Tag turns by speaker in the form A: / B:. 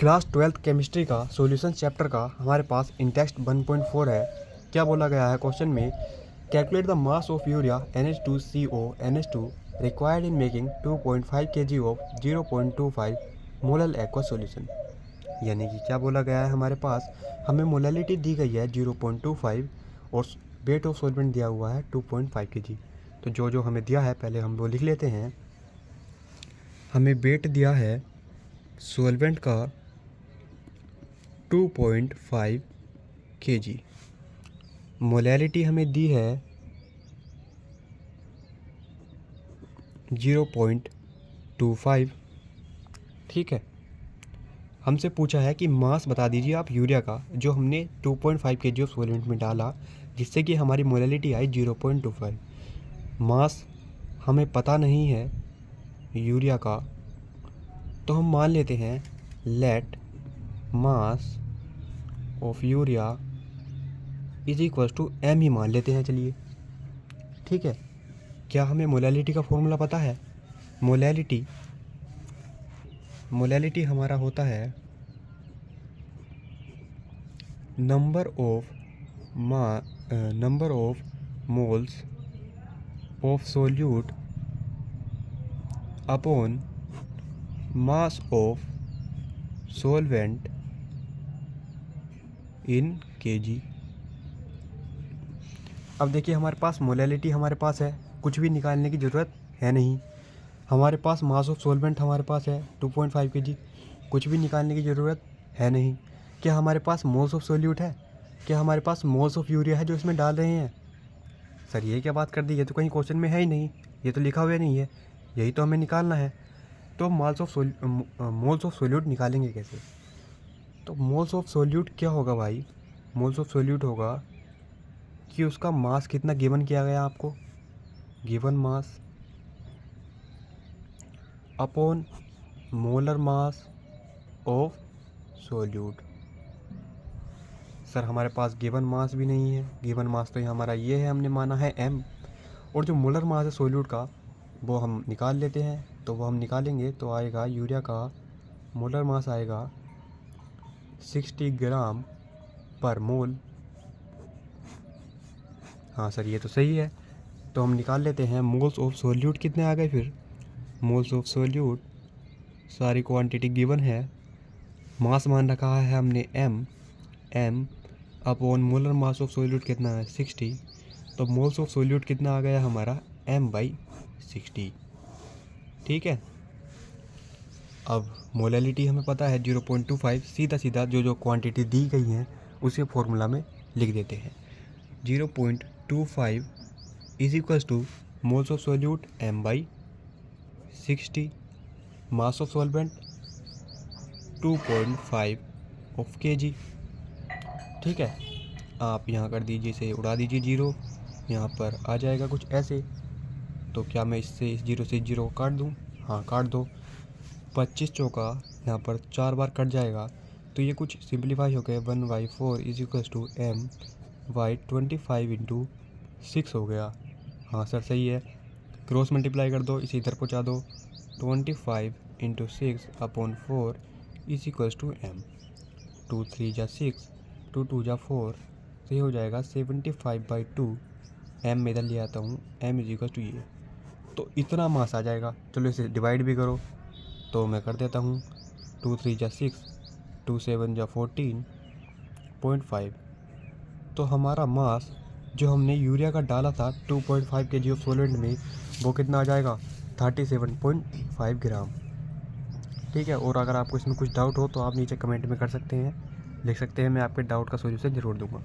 A: Class 12th chemistry का solution chapter का हमारे पास इन टेक्स्ट 1.4 है। क्या बोला गया है क्वेश्चन में, calculate the mass of urea NH2CO NH2 required in making 2.5 kg of 0.25 molal aqua solution. यानी कि क्या बोला गया है, हमारे पास हमें मोलैलिटी दी गई है 0.25 और वेट ऑफ सॉल्वेंट दिया हुआ है 2.5 kg। तो जो जो हमें दिया है पहले हम वो लिख लेते हैं। हमें वेट दिया है सॉल्वेंट का 2.5 kg, मोलैलिटी हमें दी है 0.25। ठीक है, हमसे पूछा है कि मास बता दीजिए आप यूरिया का, जो हमने 2.5 kg ऑफ सॉल्वेंट में डाला जिससे कि हमारी मोलैलिटी आई 0.25। मास हमें पता नहीं है यूरिया का, तो हम मान लेते हैं let mass of urea is equal to m ही मान लेते हैं। चलिए ठीक है, क्या हमें मोलैलिटी का फॉर्मूला पता है? मोलैलिटी हमारा होता है number of moles of solute upon mass of solvent in kg। अब देखिए, हमारे पास मोलैलिटी हमारे पास है, कुछ भी निकालने की ज़रूरत है नहीं। हमारे पास मास ऑफ सॉल्वेंट हमारे पास है 2.5 kg, कुछ भी निकालने की ज़रूरत है नहीं। क्या हमारे पास मोल्स ऑफ सोल्यूट है? क्या हमारे पास मोल्स ऑफ यूरिया है जो इसमें डाल रहे हैं? सर ये क्या बात कर दी, ये तो कहीं क्वेश्चन में है ही नहीं, ये तो लिखा हुआ नहीं है, यही तो हमें निकालना है। तो मोल्स ऑफ सोल्यूट निकालेंगे कैसे? तो मोल्स ऑफ सोल्यूट क्या होगा भाई? मोल्स ऑफ सोल्यूट होगा कि उसका मास कितना गिवन किया गया आपको, given mass upon molar mass of solute. Sir हमारे पास गिवन मास भी नहीं है, गिवन मास तो हमारा ये है, हमने माना है m, और जो मोलर मास है सोल्यूट का वो हम निकाल लेते हैं। तो वो हम निकालेंगे तो आएगा यूरिया का मोलर मास आएगा 60 ग्राम पर मोल। हाँ सर ये तो सही है, तो हम निकाल लेते हैं। मोल्स ऑफ सोल्यूट कितने आ गए फिर? मोल्स ऑफ सोल्यूट सारी क्वांटिटी गिवन है, मास मान रखा है हमने m upon molar mass of solute कितना है 60। तो मोल्स ऑफ सोल्यूट कितना आ गया हमारा m/60। ठीक है, अब मोलैलिटी हमें पता है 0.25, सीधा सीधा जो जो क्वांटिटी दी गई हैं उसे फॉर्मूला में लिख देते हैं। 0.25 is equals two moles of solute m/60, mass of solvent 2.5 of kg। ठीक है, आप यहाँ कर दीजिए, इसे उड़ा दीजिए जीरो, यहाँ पर आ जाएगा कुछ ऐसे। तो क्या मैं इससे इस जीरो से जीरो काट दूँ? हाँ काट दो। 25 चौका यहाँ पर 4 बार कट जाएगा, तो ये कुछ सिंप्लीफाई हो गया। 1/4 is equals to m/25 into 6 हो गया। हाँ सर सही है, क्रॉस मल्टीप्लाई कर दो, इसे इधर पहुँचा दो। 25 into 6 upon 4 is equals to m। 2 3 जा 6, 2 2 जा 4, तो ये हो जाएगा 75/2। m में इधर ले आता हूँ, m इज इक्वल टू ये, तो इतना मास आ जाएगा। चलो इसे डिवाइड भी करो, तो मैं कर देता हूँ। 2 3 जा 6, 2 7 जा 14.5। तो हमारा मास जो हमने यूरिया का डाला था 2.5 kg ऑफ सॉल्वेंट में, वो कितना आ जाएगा 37.5 ग्राम। ठीक है, और अगर आपको इसमें कुछ डाउट हो तो आप नीचे कमेंट में कर सकते हैं, लिख सकते हैं, मैं आपके डाउट का सॉल्यूशन ज़रूर दूंगा।